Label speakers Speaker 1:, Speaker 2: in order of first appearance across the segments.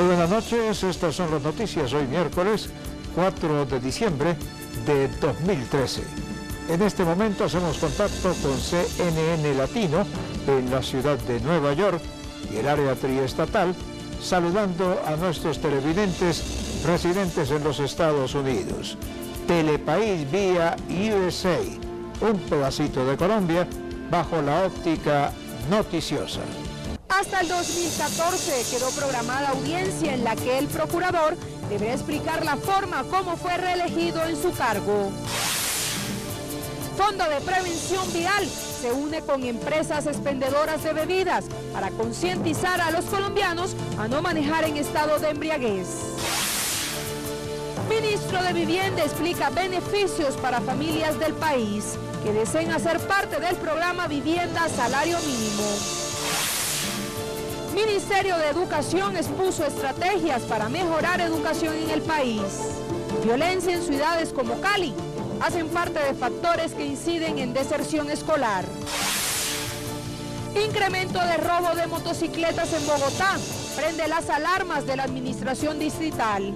Speaker 1: Muy buenas noches, estas son las noticias hoy miércoles 4 de diciembre de 2013. En este momento hacemos contacto con CNN Latino en la ciudad de Nueva York y el área triestatal, saludando a nuestros televidentes residentes en los Estados Unidos. Telepaís vía USA, un pedacito de Colombia bajo la óptica noticiosa.
Speaker 2: Hasta el 2014 quedó programada audiencia en la que el procurador deberá explicar la forma como fue reelegido en su cargo. Fondo de Prevención Vial se une con empresas expendedoras de bebidas para concientizar a los colombianos a no manejar en estado de embriaguez. Ministro de Vivienda explica beneficios para familias del país que deseen hacer parte del programa Vivienda Salario Mínimo. Ministerio de Educación expuso estrategias para mejorar educación en el país. Violencia en ciudades como Cali hacen parte de factores que inciden en deserción escolar. Incremento de robo de motocicletas en Bogotá prende las alarmas de la administración distrital.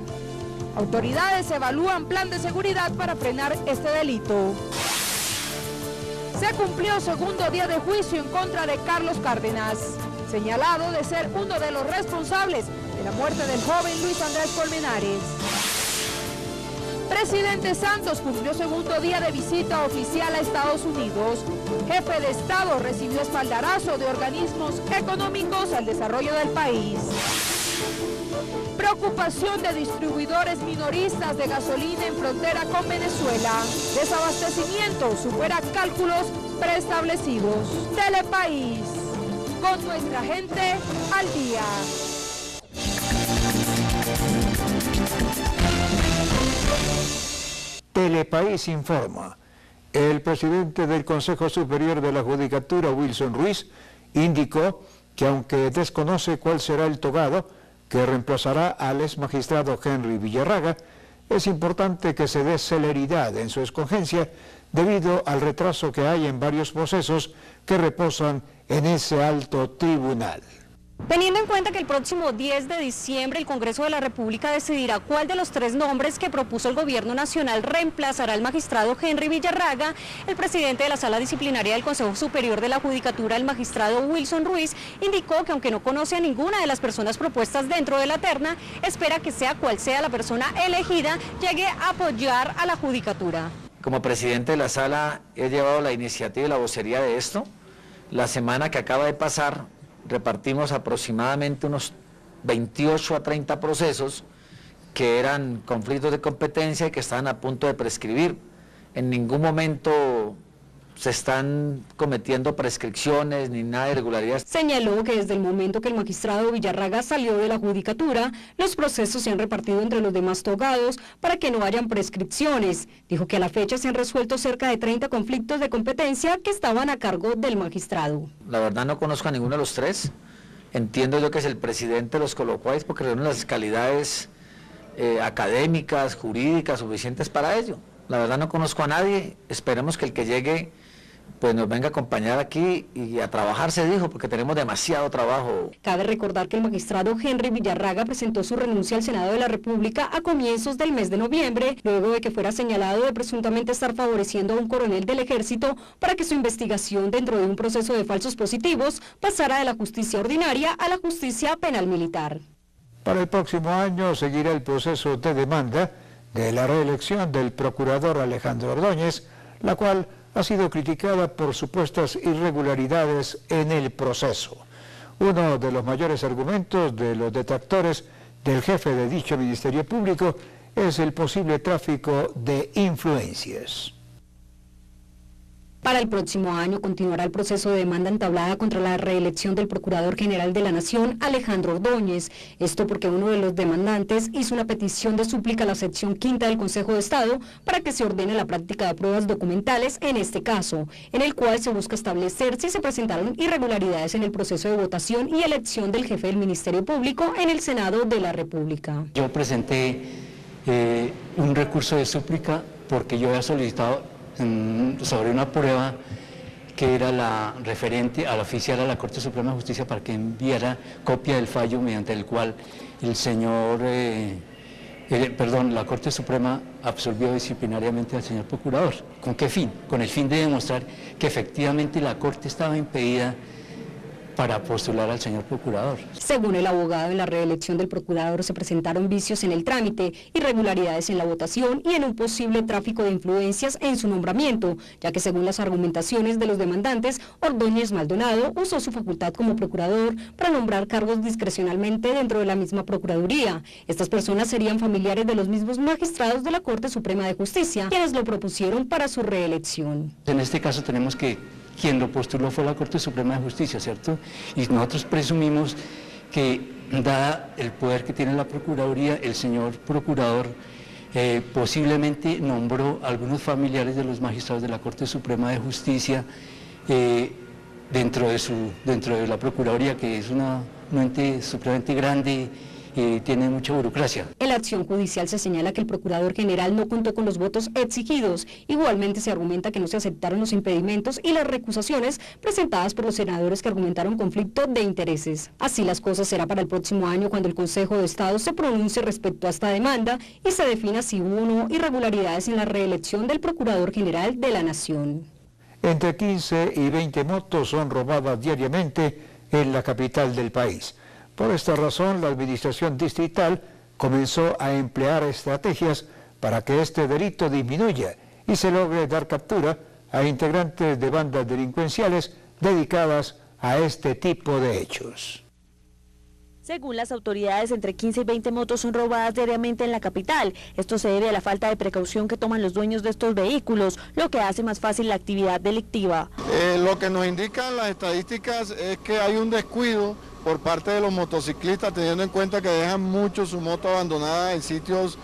Speaker 2: Autoridades evalúan plan de seguridad para frenar este delito. Se cumplió segundo día de juicio en contra de Carlos Cárdenas, señalado de ser uno de los responsables de la muerte del joven Luis Andrés Colmenares. Presidente Santos cumplió segundo día de visita oficial a Estados Unidos. Jefe de Estado recibió espaldarazo de organismos económicos al desarrollo del país. Preocupación de distribuidores minoristas de gasolina en frontera con Venezuela. Desabastecimiento supera cálculos preestablecidos. Telepaís, con nuestra gente al día.
Speaker 1: Telepaís informa. El presidente del Consejo Superior de la Judicatura, Wilson Ruiz, indicó que aunque desconoce cuál será el togado que reemplazará al ex magistrado Henry Villarraga, es importante que se dé celeridad en su escogencia debido al retraso que hay en varios procesos que reposan en ese alto tribunal.
Speaker 3: Teniendo en cuenta que el próximo 10 de diciembre el Congreso de la República decidirá cuál de los 3 nombres que propuso el Gobierno Nacional reemplazará al magistrado Henry Villarraga, el presidente de la Sala Disciplinaria del Consejo Superior de la Judicatura, el magistrado Wilson Ruiz, indicó que aunque no conoce a ninguna de las personas propuestas dentro de la terna, espera que sea cual sea la persona elegida, llegue a apoyar a la Judicatura.
Speaker 4: Como presidente de la Sala he llevado la iniciativa y la vocería de esto. La semana que acaba de pasar repartimos aproximadamente unos 28 a 30 procesos que eran conflictos de competencia y que estaban a punto de prescribir. En ningún momento se están cometiendo prescripciones ni nada de irregularidades.
Speaker 3: Señaló que desde el momento que el magistrado Villarraga salió de la Judicatura, los procesos se han repartido entre los demás togados para que no hayan prescripciones. Dijo que a la fecha se han resuelto cerca de 30 conflictos de competencia que estaban a cargo del magistrado.
Speaker 4: La verdad no conozco a ninguno de los 3. Entiendo yo que es el presidente los colocó ahí porque reúnen las calidades académicas, jurídicas suficientes para ello. La verdad no conozco a nadie. Esperemos que el que llegue pues nos venga a acompañar aquí y a trabajar, se dijo, porque tenemos demasiado trabajo.
Speaker 3: Cabe recordar que el magistrado Henry Villarraga presentó su renuncia al Senado de la República a comienzos del mes de noviembre, luego de que fuera señalado de presuntamente estar favoreciendo a un coronel del ejército para que su investigación dentro de un proceso de falsos positivos pasara de la justicia ordinaria a la justicia penal militar.
Speaker 1: Para el próximo año seguirá el proceso de demanda de la reelección del procurador Alejandro Ordóñez, la cual ha sido criticada por supuestas irregularidades en el proceso. Uno de los mayores argumentos de los detractores del jefe de dicho Ministerio Público es el posible tráfico de influencias.
Speaker 3: Para el próximo año continuará el proceso de demanda entablada contra la reelección del Procurador General de la Nación, Alejandro Ordóñez. Esto porque uno de los demandantes hizo una petición de súplica a la sección 5ª del Consejo de Estado para que se ordene la práctica de pruebas documentales en este caso, en el cual se busca establecer si se presentaron irregularidades en el proceso de votación y elección del jefe del Ministerio Público en el Senado de la República.
Speaker 5: Yo presenté un recurso de súplica porque yo había solicitado sobre una prueba que era la referente al oficial a la Corte Suprema de Justicia para que enviara copia del fallo mediante el cual el señor, la Corte Suprema absolvió disciplinariamente al señor procurador. ¿Con qué fin? Con el fin de demostrar que efectivamente la Corte estaba impedida para postular al señor procurador.
Speaker 3: Según el abogado, en la reelección del procurador se presentaron vicios en el trámite, irregularidades en la votación y en un posible tráfico de influencias en su nombramiento, ya que según las argumentaciones de los demandantes, Ordóñez Maldonado usó su facultad como procurador para nombrar cargos discrecionalmente dentro de la misma procuraduría. Estas personas serían familiares de los mismos magistrados de la Corte Suprema de Justicia, quienes lo propusieron para su reelección.
Speaker 5: En este caso tenemos que quien lo postuló fue la Corte Suprema de Justicia, ¿cierto? Y nosotros presumimos que, dada el poder que tiene la Procuraduría, el señor procurador posiblemente nombró a algunos familiares de los magistrados de la Corte Suprema de Justicia dentro de la Procuraduría, que es un ente supremamente grande, tiene mucha burocracia.
Speaker 3: En la acción judicial se señala que el procurador general no contó con los votos exigidos. Igualmente se argumenta que no se aceptaron los impedimentos y las recusaciones presentadas por los senadores que argumentaron conflicto de intereses. Así las cosas será para el próximo año cuando el Consejo de Estado se pronuncie respecto a esta demanda y se defina si hubo o no irregularidades en la reelección del Procurador General de la Nación.
Speaker 1: Entre 15 y 20 motos son robadas diariamente en la capital del país. Por esta razón, la administración distrital comenzó a emplear estrategias para que este delito disminuya y se logre dar captura a integrantes de bandas delincuenciales dedicadas a este tipo de hechos.
Speaker 6: Según las autoridades, entre 15 y 20 motos son robadas diariamente en la capital. Esto se debe a la falta de precaución que toman los dueños de estos vehículos, lo que hace más fácil la actividad delictiva.
Speaker 7: Lo que nos indican las estadísticas es que hay un descuido por parte de los motociclistas, teniendo en cuenta que dejan mucho su moto abandonada en sitios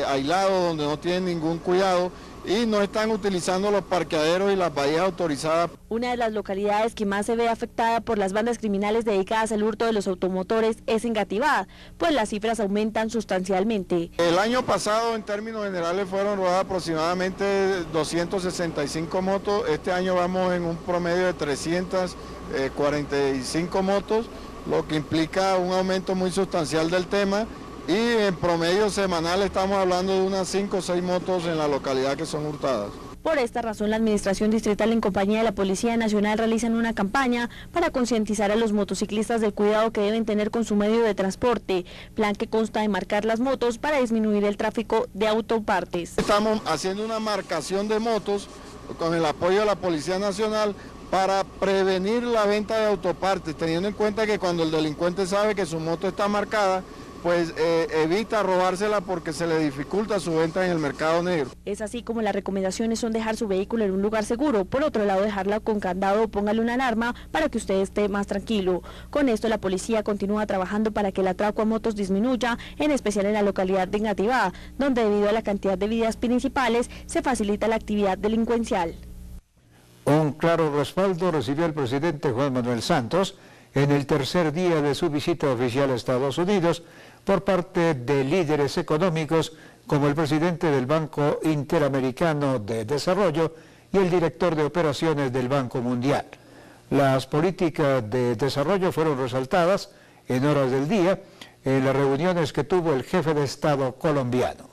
Speaker 7: aislados donde no tienen ningún cuidado y no están utilizando los parqueaderos y las bahías autorizadas.
Speaker 6: Una de las localidades que más se ve afectada por las bandas criminales dedicadas al hurto de los automotores es Engativá, pues las cifras aumentan sustancialmente.
Speaker 7: El año pasado, en términos generales, fueron robadas aproximadamente 265 motos. Este año vamos en un promedio de 345 motos, lo que implica un aumento muy sustancial del tema. Y en promedio semanal estamos hablando de unas 5 o 6 motos en la localidad que son hurtadas.
Speaker 6: Por esta razón, la Administración Distrital en compañía de la Policía Nacional realizan una campaña para concientizar a los motociclistas del cuidado que deben tener con su medio de transporte, plan que consta de marcar las motos para disminuir el tráfico de autopartes.
Speaker 7: Estamos haciendo una marcación de motos con el apoyo de la Policía Nacional para prevenir la venta de autopartes, teniendo en cuenta que cuando el delincuente sabe que su moto está marcada, pues evita robársela porque se le dificulta su venta en el mercado negro.
Speaker 6: Es así como las recomendaciones son dejar su vehículo en un lugar seguro, por otro lado dejarla con candado o póngale una alarma para que usted esté más tranquilo. Con esto la policía continúa trabajando para que el atraco a motos disminuya, en especial en la localidad de Engativá, donde debido a la cantidad de vías principales se facilita la actividad delincuencial.
Speaker 1: Un claro respaldo recibió el presidente Juan Manuel Santos en el tercer día de su visita oficial a Estados Unidos por parte de líderes económicos como el presidente del Banco Interamericano de Desarrollo y el director de operaciones del Banco Mundial. Las políticas de desarrollo fueron resaltadas en horas del día en las reuniones que tuvo el jefe de Estado colombiano.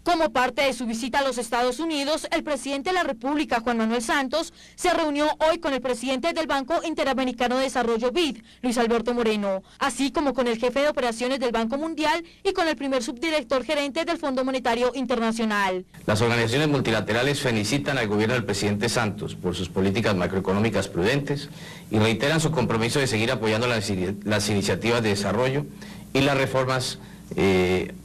Speaker 8: Como parte de su visita a los Estados Unidos, el presidente de la República, Juan Manuel Santos, se reunió hoy con el presidente del Banco Interamericano de Desarrollo BID, Luis Alberto Moreno, así como con el jefe de operaciones del Banco Mundial y con el primer subdirector gerente del Fondo Monetario Internacional.
Speaker 9: Las organizaciones multilaterales felicitan al gobierno del presidente Santos por sus políticas macroeconómicas prudentes y reiteran su compromiso de seguir apoyando las iniciativas de desarrollo y las reformas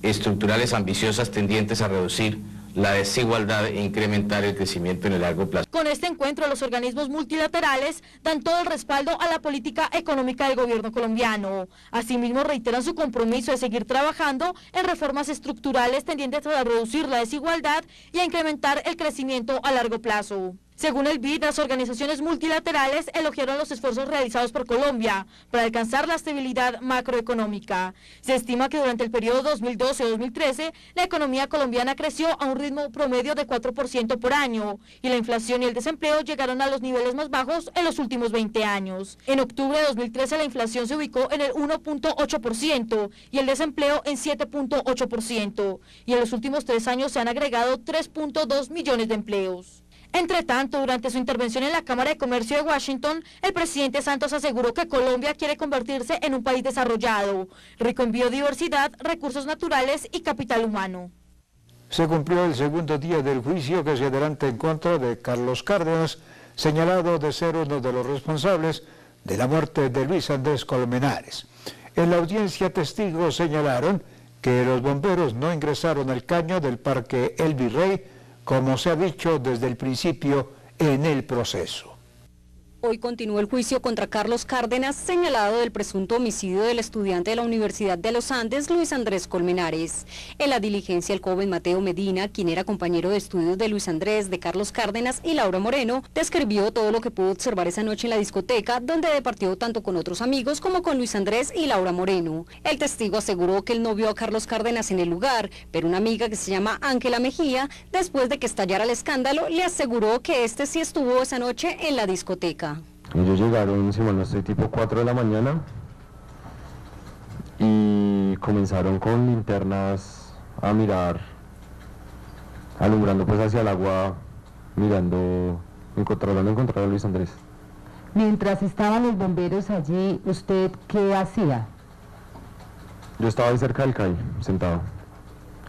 Speaker 9: estructurales ambiciosas tendientes a reducir la desigualdad e incrementar el crecimiento en el largo plazo.
Speaker 8: Con este encuentro, los organismos multilaterales dan todo el respaldo a la política económica del gobierno colombiano. Asimismo, reiteran su compromiso de seguir trabajando en reformas estructurales tendientes a reducir la desigualdad y a incrementar el crecimiento a largo plazo. Según el BID, las organizaciones multilaterales elogiaron los esfuerzos realizados por Colombia para alcanzar la estabilidad macroeconómica. Se estima que durante el periodo 2012-2013, la economía colombiana creció a un ritmo promedio de 4% por año y la inflación y el desempleo llegaron a los niveles más bajos en los últimos 20 años. En octubre de 2013, la inflación se ubicó en el 1.8% y el desempleo en 7.8%. Y en los últimos 3 años se han agregado 3.2 millones de empleos. Entre tanto, durante su intervención en la Cámara de Comercio de Washington, el presidente Santos aseguró que Colombia quiere convertirse en un país desarrollado, rico en biodiversidad, recursos naturales y capital humano.
Speaker 1: Se cumplió el segundo día del juicio que se adelanta en contra de Carlos Cárdenas, señalado de ser uno de los responsables de la muerte de Luis Andrés Colmenares. En la audiencia, testigos señalaron que los bomberos no ingresaron al caño del Parque El Virrey, como se ha dicho desde el principio en el proceso.
Speaker 3: Hoy continuó el juicio contra Carlos Cárdenas, señalado del presunto homicidio del estudiante de la Universidad de los Andes, Luis Andrés Colmenares. En la diligencia, el joven Mateo Medina, quien era compañero de estudios de Luis Andrés, de Carlos Cárdenas y Laura Moreno, describió todo lo que pudo observar esa noche en la discoteca, donde departió tanto con otros amigos como con Luis Andrés y Laura Moreno. El testigo aseguró que él no vio a Carlos Cárdenas en el lugar, pero una amiga que se llama Ángela Mejía, después de que estallara el escándalo, le aseguró que este sí estuvo esa noche en la discoteca.
Speaker 10: Ellos llegaron, si mal no estoy, tipo 4 de la mañana y comenzaron con linternas a mirar, alumbrando pues hacia el agua, mirando, tratando de encontrar a Luis Andrés.
Speaker 11: Mientras estaban los bomberos allí, ¿usted qué hacía?
Speaker 10: Yo estaba ahí cerca del calle, sentado,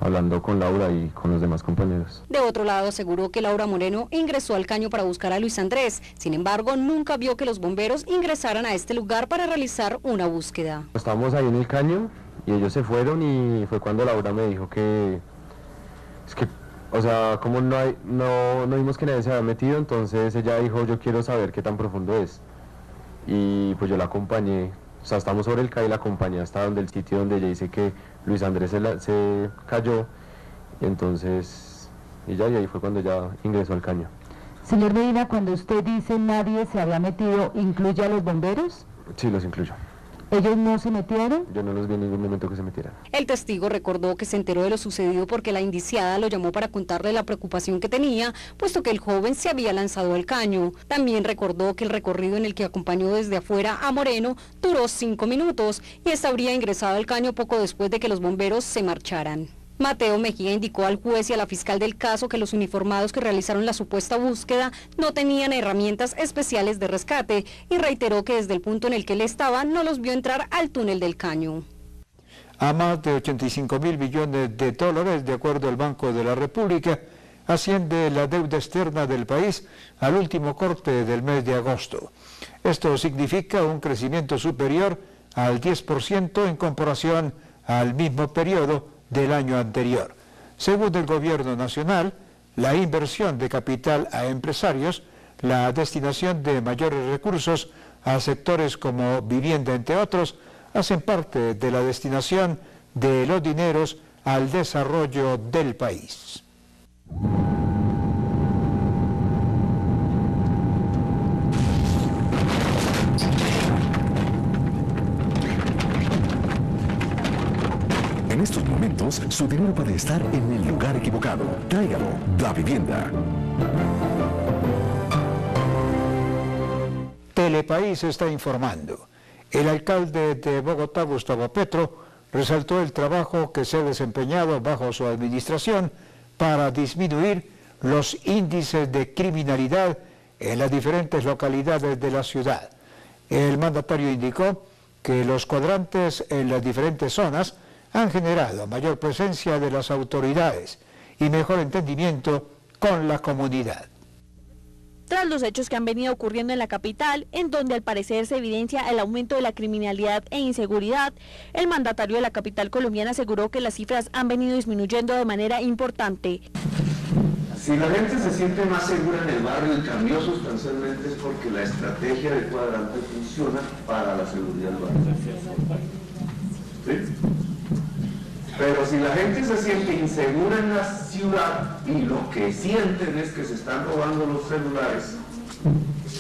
Speaker 10: hablando con Laura y con los demás compañeros.
Speaker 3: De otro lado, aseguró que Laura Moreno ingresó al caño para buscar a Luis Andrés. Sin embargo, nunca vio que los bomberos ingresaran a este lugar para realizar una búsqueda.
Speaker 10: Estábamos ahí en el caño y ellos se fueron y fue cuando Laura me dijo que... Es que, o sea, como no vimos que nadie se había metido, entonces ella dijo, yo quiero saber qué tan profundo es. Y pues yo la acompañé. O sea, estamos sobre el calle y la acompañé hasta donde el sitio donde ella dice que Luis Andrés se cayó, y entonces, y ahí fue cuando ya ingresó al caño.
Speaker 11: Señor Medina, cuando usted dice nadie se había metido, ¿incluye a los bomberos?
Speaker 10: Sí, los incluyo.
Speaker 11: ¿Ellos no se metieron?
Speaker 10: Yo no los vi en ningún momento que se metieran.
Speaker 3: El testigo recordó que se enteró de lo sucedido porque la indiciada lo llamó para contarle la preocupación que tenía, puesto que el joven se había lanzado al caño. También recordó que el recorrido en el que acompañó desde afuera a Moreno duró 5 minutos y ésta habría ingresado al caño poco después de que los bomberos se marcharan. Mateo Mejía indicó al juez y a la fiscal del caso que los uniformados que realizaron la supuesta búsqueda no tenían herramientas especiales de rescate y reiteró que desde el punto en el que él estaba no los vio entrar al túnel del caño.
Speaker 1: A más de 85.000 millones de dólares, de acuerdo al Banco de la República, asciende la deuda externa del país al último corte del mes de agosto. Esto significa un crecimiento superior al 10% en comparación al mismo periodo del año anterior. Según el gobierno nacional, la inversión de capital a empresarios, la destinación de mayores recursos a sectores como vivienda, entre otros, hacen parte de la destinación de los dineros al desarrollo del país.
Speaker 12: En estos momentos, su dinero puede estar en el lugar equivocado. Tráigalo, Da Vivienda.
Speaker 1: Telepaís está informando. El alcalde de Bogotá, Gustavo Petro, resaltó el trabajo que se ha desempeñado bajo su administración para disminuir los índices de criminalidad en las diferentes localidades de la ciudad. El mandatario indicó que los cuadrantes en las diferentes zonas han generado mayor presencia de las autoridades y mejor entendimiento con la comunidad.
Speaker 6: Tras los hechos que han venido ocurriendo en la capital, en donde al parecer se evidencia el aumento de la criminalidad e inseguridad, el mandatario de la capital colombiana aseguró que las cifras han venido disminuyendo de manera importante.
Speaker 13: Si la gente se siente más segura en el barrio y cambió sustancialmente es porque la estrategia del cuadrante funciona para la seguridad del barrio. ¿Sí? Pero si la gente se siente insegura en la ciudad y lo que sienten es que se están robando los celulares,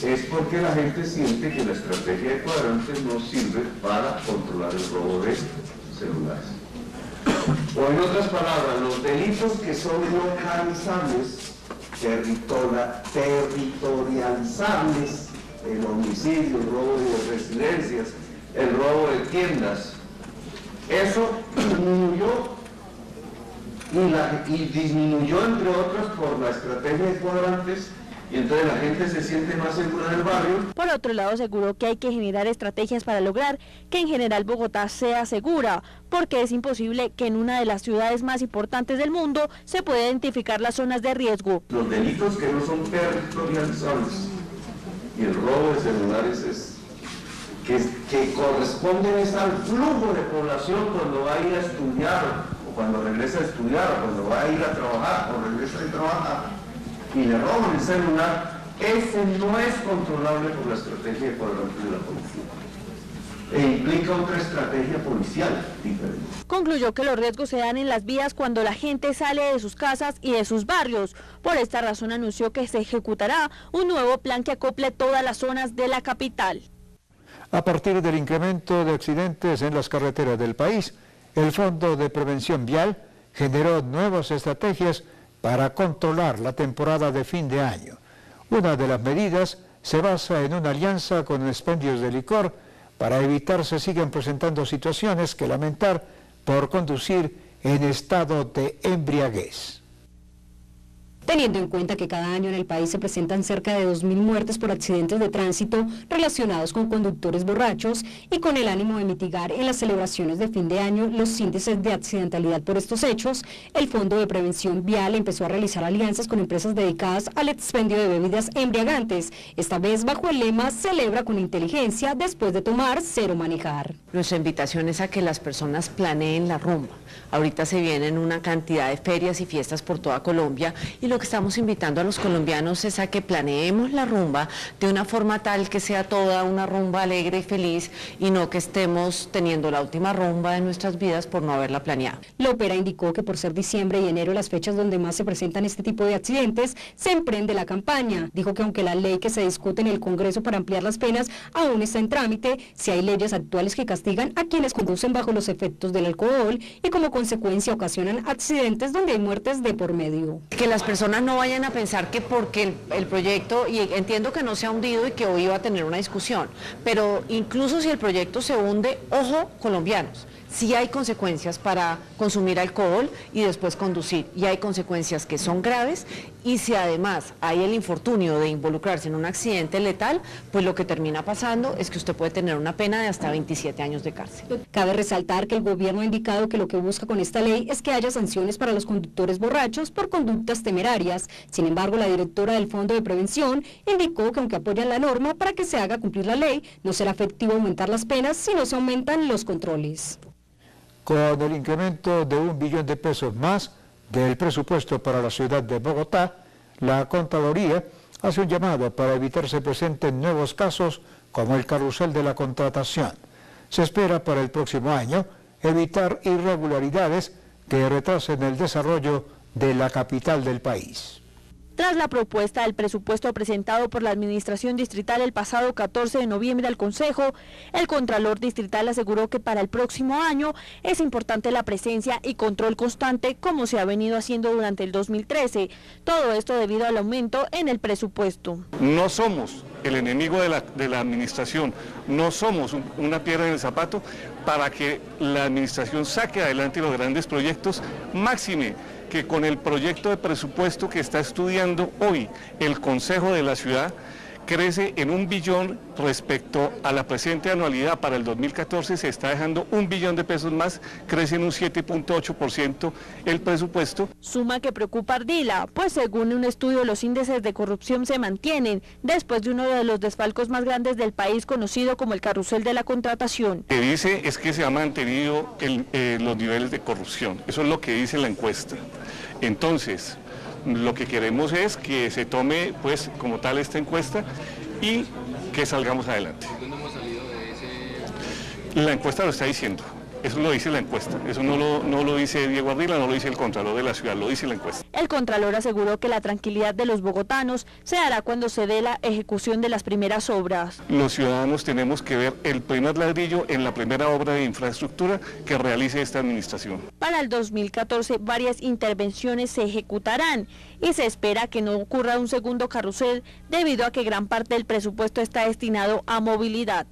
Speaker 13: es porque la gente siente que la estrategia de cuadrantes no sirve para controlar el robo de celulares. O en otras palabras, los delitos que son localizables, territorializables, el homicidio, el robo de residencias, el robo de tiendas, eso disminuyó y disminuyó entre otras por la estrategia de cuadrantes, y entonces la gente se siente más segura en el barrio.
Speaker 6: Por otro lado, aseguró que hay que generar estrategias para lograr que en general Bogotá sea segura, porque es imposible que en una de las ciudades más importantes del mundo se pueda identificar las zonas de riesgo.
Speaker 13: Los delitos que no son territorializables y el robo de celulares que corresponden al flujo de población cuando va a ir a estudiar, o cuando regresa a estudiar, o cuando va a ir a trabajar, o regresa a trabajar, y le roban el celular, ese no es controlable por la estrategia de cuadrante de la policía. E implica otra estrategia policial diferente.
Speaker 6: Concluyó que los riesgos se dan en las vías cuando la gente sale de sus casas y de sus barrios. Por esta razón anunció que se ejecutará un nuevo plan que acople todas las zonas de la capital.
Speaker 1: A partir del incremento de accidentes en las carreteras del país, el Fondo de Prevención Vial generó nuevas estrategias para controlar la temporada de fin de año. Una de las medidas se basa en una alianza con expendios de licor para evitar se sigan presentando situaciones que lamentar por conducir en estado de embriaguez.
Speaker 3: Teniendo en cuenta que cada año en el país se presentan cerca de 2.000 muertes por accidentes de tránsito relacionados con conductores borrachos y con el ánimo de mitigar en las celebraciones de fin de año los índices de accidentalidad por estos hechos, el Fondo de Prevención Vial empezó a realizar alianzas con empresas dedicadas al expendio de bebidas embriagantes, esta vez bajo el lema "Celebra con inteligencia, después de tomar, cero manejar".
Speaker 14: Nuestra invitación es a que las personas planeen la rumba. Ahorita se vienen una cantidad de ferias y fiestas por toda Colombia y lo que estamos invitando a los colombianos es a que planeemos la rumba de una forma tal que sea toda una rumba alegre y feliz y no que estemos teniendo la última rumba de nuestras vidas por no haberla planeado.
Speaker 3: Lopera indicó que por ser diciembre y enero las fechas donde más se presentan este tipo de accidentes, se emprende la campaña. Dijo que aunque la ley que se discute en el Congreso para ampliar las penas aún está en trámite, si hay leyes actuales que castigan a quienes conducen bajo los efectos del alcohol y como consecuencia ocasionan accidentes donde hay muertes de por medio.
Speaker 14: Que las personas no vayan a pensar que porque el proyecto, y entiendo que no se ha hundido y que hoy va a tener una discusión, pero incluso si el proyecto se hunde, ojo, colombianos, sí hay consecuencias para consumir alcohol y después conducir, y hay consecuencias que son graves, y si además hay el infortunio de involucrarse en un accidente letal, pues lo que termina pasando es que usted puede tener una pena de hasta 27 años de cárcel.
Speaker 3: Cabe resaltar que el gobierno ha indicado que lo que busca con esta ley es que haya sanciones para los conductores borrachos por conductas temerarias. Sin embargo, la directora del Fondo de Prevención indicó que aunque apoyan la norma para que se haga cumplir la ley, no será efectivo aumentar las penas si no se aumentan los controles.
Speaker 1: Con el incremento de 1 billón de pesos más del presupuesto para la ciudad de Bogotá, la Contraloría hace un llamado para evitar se presenten nuevos casos como el carrusel de la contratación. Se espera para el próximo año evitar irregularidades que retrasen el desarrollo de la capital del país.
Speaker 6: Tras la propuesta del presupuesto presentado por la Administración Distrital el pasado 14 de noviembre al Consejo, el Contralor Distrital aseguró que para el próximo año es importante la presencia y control constante como se ha venido haciendo durante el 2013. Todo esto debido al aumento en el presupuesto.
Speaker 15: No somos el enemigo de la administración, no somos una piedra en el zapato para que la administración saque adelante los grandes proyectos, máxime que con el proyecto de presupuesto que está estudiando hoy el Consejo de la Ciudad, crece en 1 billón respecto a la presente anualidad. Para el 2014 se está dejando 1 billón de pesos más, crece en un 7.8% el presupuesto.
Speaker 6: Suma que preocupa Ardila, pues según un estudio los índices de corrupción se mantienen después de uno de los desfalcos más grandes del país conocido como el carrusel de la contratación.
Speaker 15: Lo que dice es que se han mantenido los niveles de corrupción, eso es lo que dice la encuesta. Entonces, lo que queremos es que se tome pues como tal esta encuesta y que salgamos adelante. ¿Dónde hemos salido de ese? La encuesta lo está diciendo. Eso lo dice la encuesta, eso no lo dice Diego Ardila, no lo dice el Contralor de la ciudad, lo dice la encuesta.
Speaker 6: El Contralor aseguró que la tranquilidad de los bogotanos se dará cuando se dé la ejecución de las primeras obras.
Speaker 15: Los ciudadanos tenemos que ver el primer ladrillo en la primera obra de infraestructura que realice esta administración.
Speaker 6: Para el 2014 varias intervenciones se ejecutarán y se espera que no ocurra un segundo carrusel debido a que gran parte del presupuesto está destinado a movilidad.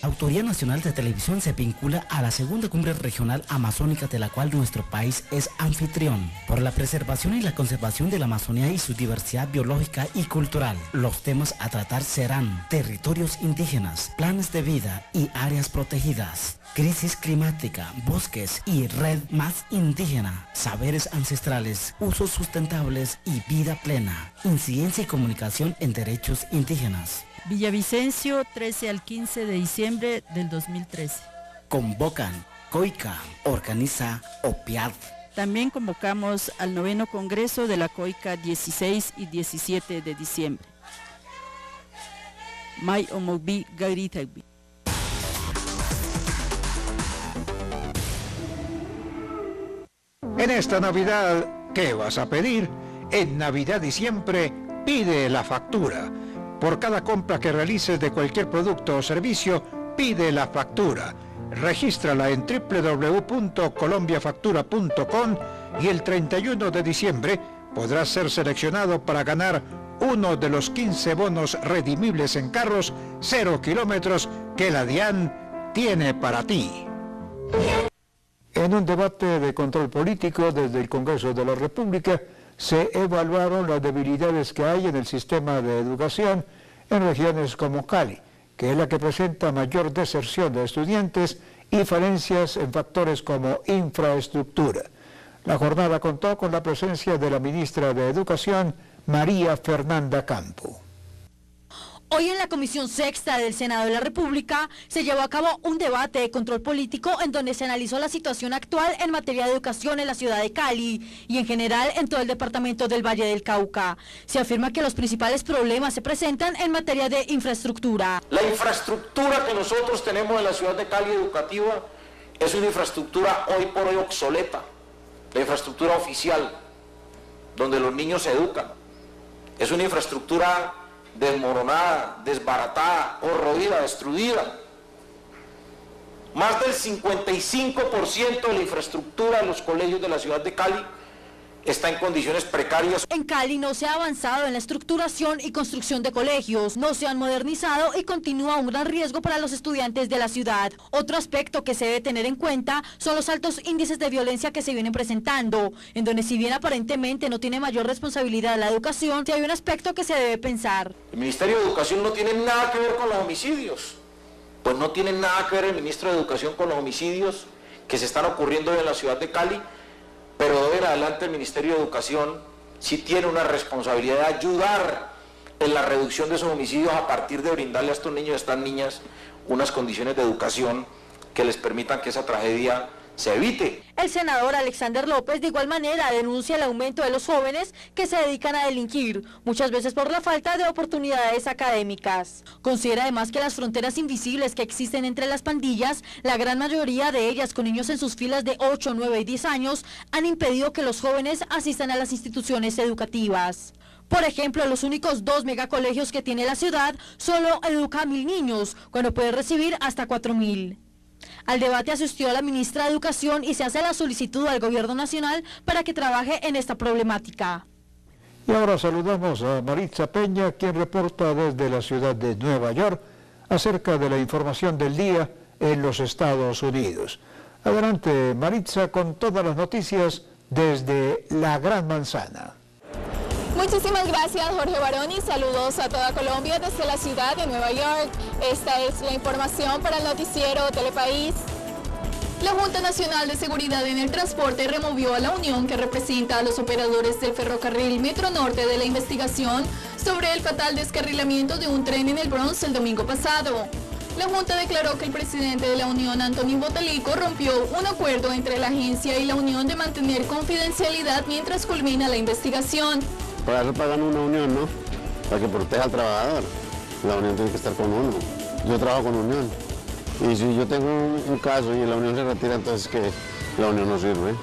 Speaker 16: Autoridad Nacional de Televisión se vincula a la segunda cumbre regional amazónica de la cual nuestro país es anfitrión, por la preservación y la conservación de la Amazonía y su diversidad biológica y cultural. Los temas a tratar serán territorios indígenas, planes de vida y áreas protegidas, crisis climática, bosques y red más indígena, saberes ancestrales, usos sustentables y vida plena, incidencia y comunicación en derechos indígenas.
Speaker 17: Villavicencio, 13 al 15 de diciembre del 2013.
Speaker 16: Convocan, COICA, organiza OPIAD.
Speaker 17: También convocamos al 9º Congreso de la COICA 16 y 17 de diciembre. May Omobi Garitagbi.
Speaker 1: En esta Navidad, ¿qué vas a pedir? En Navidad y siempre, pide la factura. Por cada compra que realices de cualquier producto o servicio, pide la factura. Regístrala en www.colombiafactura.com y el 31 de diciembre podrás ser seleccionado para ganar uno de los 15 bonos redimibles en carros 0 kilómetros que la DIAN tiene para ti. En un debate de control político desde el Congreso de la República, se evaluaron las debilidades que hay en el sistema de educación en regiones como Cali, que es la que presenta mayor deserción de estudiantes y falencias en factores como infraestructura. La jornada contó con la presencia de la ministra de Educación, María Fernanda Campo.
Speaker 8: Hoy en la Comisión Sexta del Senado de la República se llevó a cabo un debate de control político en donde se analizó la situación actual en materia de educación en la ciudad de Cali y en general en todo el departamento del Valle del Cauca. Se afirma que los principales problemas se presentan en materia de infraestructura.
Speaker 18: La infraestructura que nosotros tenemos en la ciudad de Cali educativa es una infraestructura hoy por hoy obsoleta, la infraestructura oficial, donde los niños se educan. Es una infraestructura desmoronada, desbaratada, corroída, destruida. Más del 55% de la infraestructura de los colegios de la ciudad de Cali está en condiciones precarias.
Speaker 8: En Cali no se ha avanzado en la estructuración y construcción de colegios, no se han modernizado y continúa un gran riesgo para los estudiantes de la ciudad. Otro aspecto que se debe tener en cuenta son los altos índices de violencia que se vienen presentando, en donde si bien aparentemente no tiene mayor responsabilidad la educación, sí hay un aspecto que se debe pensar.
Speaker 18: El Ministerio de Educación no tiene nada que ver con los homicidios. Pues no tiene nada que ver el Ministro de Educación con los homicidios que se están ocurriendo en la ciudad de Cali. Pero de ahora en adelante el Ministerio de Educación sí tiene una responsabilidad de ayudar en la reducción de esos homicidios a partir de brindarle a estos niños y a estas niñas unas condiciones de educación que les permitan que esa tragedia se evite.
Speaker 8: El senador Alexander López de igual manera denuncia el aumento de los jóvenes que se dedican a delinquir, muchas veces por la falta de oportunidades académicas. Considera además que las fronteras invisibles que existen entre las pandillas, la gran mayoría de ellas con niños en sus filas de 8, 9 y 10 años, han impedido que los jóvenes asistan a las instituciones educativas. Por ejemplo, los únicos 2 megacolegios que tiene la ciudad solo educa a 1.000 niños, cuando puede recibir hasta 4.000. Al debate asistió la ministra de Educación y se hace la solicitud al Gobierno Nacional para que trabaje en esta problemática.
Speaker 1: Y ahora saludamos a Maritza Peña, quien reporta desde la ciudad de Nueva York acerca de la información del día en los Estados Unidos. Adelante, Maritza, con todas las noticias desde la Gran Manzana.
Speaker 19: Muchísimas gracias, Jorge Barón, y saludos a toda Colombia desde la ciudad de Nueva York. Esta es la información para el noticiero Telepaís. La Junta Nacional de Seguridad en el Transporte removió a la unión que representa a los operadores del ferrocarril Metro Norte de la investigación sobre el fatal descarrilamiento de un tren en el Bronx el domingo pasado. La Junta declaró que el presidente de la Unión, Antonín Botalico, rompió un acuerdo entre la agencia y la Unión de mantener confidencialidad mientras culmina la investigación.
Speaker 20: Para eso pagan una unión, ¿no? Para que proteja al trabajador. La unión tiene que estar con uno. Yo trabajo con Unión. Y si yo tengo un caso y la Unión se retira, entonces que la Unión no sirve.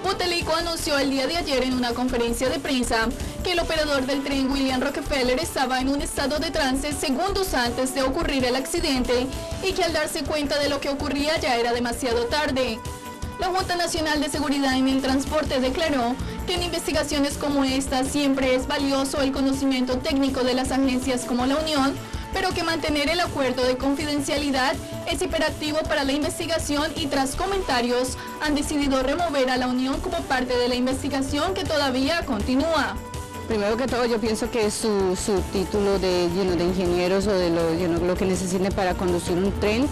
Speaker 19: Butelico anunció el día de ayer en una conferencia de prensa que el operador del tren William Rockefeller estaba en un estado de trance segundos antes de ocurrir el accidente y que al darse cuenta de lo que ocurría ya era demasiado tarde. La Junta Nacional de Seguridad en el Transporte declaró que en investigaciones como esta siempre es valioso el conocimiento técnico de las agencias como la Unión, pero que mantener el acuerdo de confidencialidad es hiperactivo para la investigación y tras comentarios han decidido remover a la Unión como parte de la investigación que todavía continúa.
Speaker 21: Primero que todo yo pienso que es su título de ingenieros o de lo que necesiten para conducir un tren.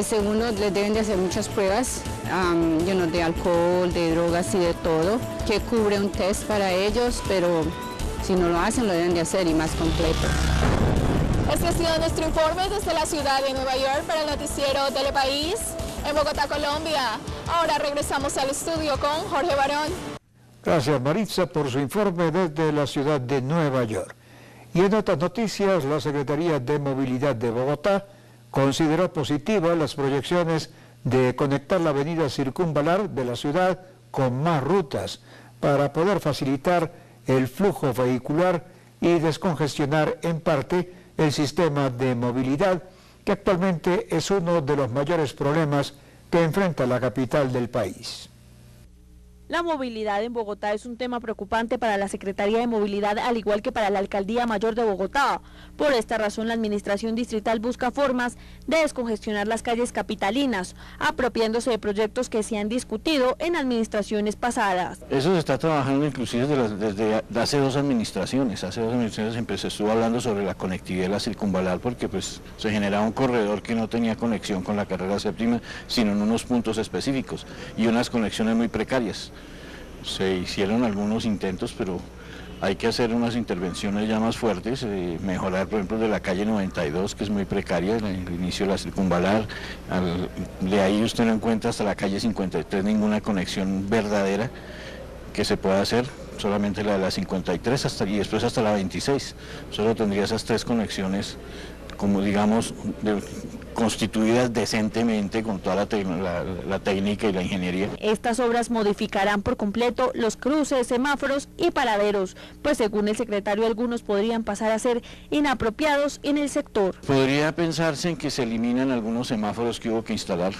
Speaker 21: Segundo, les deben de hacer muchas pruebas de alcohol, de drogas y de todo, que cubre un test para ellos, pero si no lo hacen lo deben de hacer y más completo.
Speaker 19: Este ha sido nuestro informe desde la ciudad de Nueva York para el noticiero Telepaís en Bogotá, Colombia. Ahora regresamos al estudio con Jorge Barón.
Speaker 1: Gracias, Maritza, por su informe desde la ciudad de Nueva York. Y en otras noticias, la Secretaría de Movilidad de Bogotá consideró positivas las proyecciones de conectar la avenida Circunvalar de la ciudad con más rutas para poder facilitar el flujo vehicular y descongestionar en parte el sistema de movilidad, que actualmente es uno de los mayores problemas que enfrenta la capital del país.
Speaker 6: La movilidad en Bogotá es un tema preocupante para la Secretaría de Movilidad, al igual que para la Alcaldía Mayor de Bogotá. Por esta razón, la Administración Distrital busca formas de descongestionar las calles capitalinas, apropiándose de proyectos que se han discutido en administraciones pasadas.
Speaker 22: Eso se está trabajando inclusive desde hace dos administraciones. Hace dos administraciones se estuvo hablando sobre la conectividad de la Circunvalar, porque pues se generaba un corredor que no tenía conexión con la carrera séptima, sino en unos puntos específicos y unas conexiones muy precarias. Se hicieron algunos intentos, pero hay que hacer unas intervenciones ya más fuertes, mejorar por ejemplo de la calle 92, que es muy precaria, el inicio de la Circunvalar, de ahí usted no encuentra hasta la calle 53 ninguna conexión verdadera que se pueda hacer, solamente la de la 53 y después hasta la 26, solo tendría esas tres conexiones como digamos constituidas decentemente con toda la técnica y la ingeniería.
Speaker 6: Estas obras modificarán por completo los cruces, semáforos y paraderos, pues según el secretario algunos podrían pasar a ser inapropiados en el sector.
Speaker 22: Podría pensarse en que se eliminan algunos semáforos que hubo que instalar,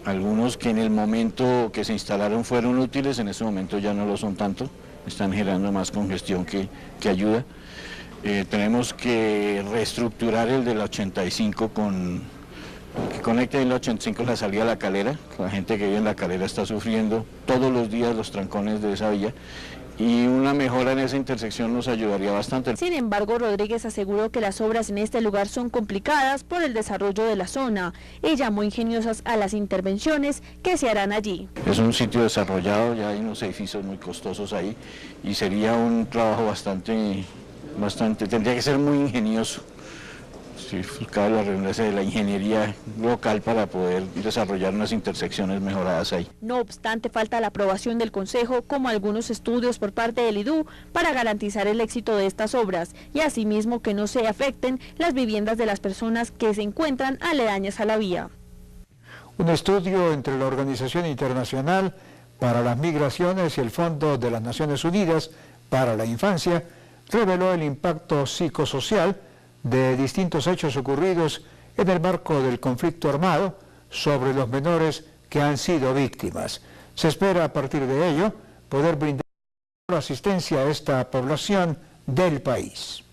Speaker 22: algunos que en el momento que se instalaron fueron útiles, en ese momento ya no lo son tanto, están generando más congestión que ayuda. Tenemos que reestructurar el de la 85 que conecte en la 85 la salida a La Calera. La gente que vive en La Calera está sufriendo todos los días los trancones de esa vía y una mejora en esa intersección nos ayudaría bastante.
Speaker 6: Sin embargo, Rodríguez aseguró que las obras en este lugar son complicadas por el desarrollo de la zona y llamó ingeniosas a las intervenciones que se harán allí.
Speaker 22: Es un sitio desarrollado, ya hay unos edificios muy costosos ahí y sería un trabajo bastante, tendría que ser muy ingenioso. Sí, cabe la redundancia de la ingeniería local para poder desarrollar unas intersecciones mejoradas ahí.
Speaker 6: No obstante, falta la aprobación del Consejo, como algunos estudios por parte del IDU, para garantizar el éxito de estas obras y asimismo que no se afecten las viviendas de las personas que se encuentran aledañas a la vía.
Speaker 1: Un estudio entre la Organización Internacional para las Migraciones y el Fondo de las Naciones Unidas para la Infancia reveló el impacto psicosocial de distintos hechos ocurridos en el marco del conflicto armado sobre los menores que han sido víctimas. Se espera a partir de ello poder brindar asistencia a esta población del país.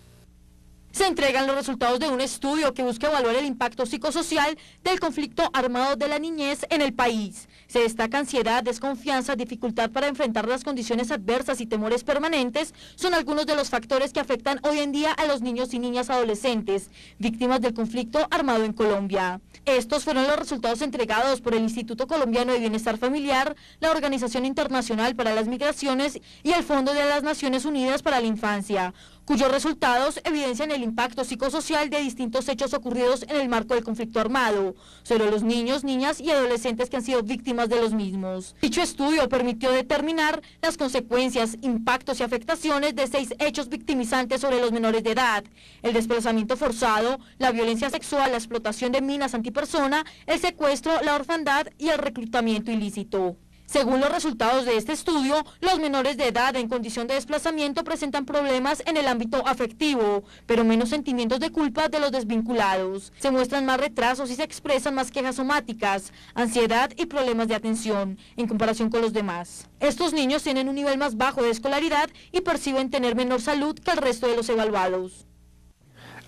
Speaker 8: Se entregan los resultados de un estudio que busca evaluar el impacto psicosocial del conflicto armado de la niñez en el país. Se destaca ansiedad, desconfianza, dificultad para enfrentar las condiciones adversas y temores permanentes son algunos de los factores que afectan hoy en día a los niños y niñas adolescentes, víctimas del conflicto armado en Colombia. Estos fueron los resultados entregados por el Instituto Colombiano de Bienestar Familiar, la Organización Internacional para las Migraciones y el Fondo de las Naciones Unidas para la Infancia. cuyos resultados evidencian el impacto psicosocial de distintos hechos ocurridos en el marco del conflicto armado sobre los niños, niñas y adolescentes que han sido víctimas de los mismos. Dicho estudio permitió determinar las consecuencias, impactos y afectaciones de 6 hechos victimizantes sobre los menores de edad: el desplazamiento forzado, la violencia sexual, la explotación de minas antipersona, el secuestro, la orfandad y el reclutamiento ilícito. Según los resultados de este estudio, los menores de edad en condición de desplazamiento presentan problemas en el ámbito afectivo, pero menos sentimientos de culpa de los desvinculados. Se muestran más retrasos y se expresan más quejas somáticas, ansiedad y problemas de atención, en comparación con los demás. Estos niños tienen un nivel más bajo de escolaridad y perciben tener menor salud que el resto de los evaluados.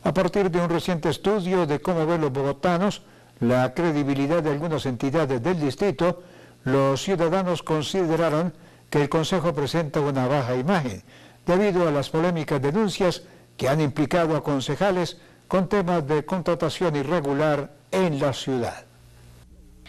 Speaker 1: A partir de un reciente estudio de cómo ven los bogotanos la credibilidad de algunas entidades del distrito, los ciudadanos consideraron que el Consejo presenta una baja imagen, debido a las polémicas denuncias que han implicado a concejales con temas de contratación irregular en la ciudad.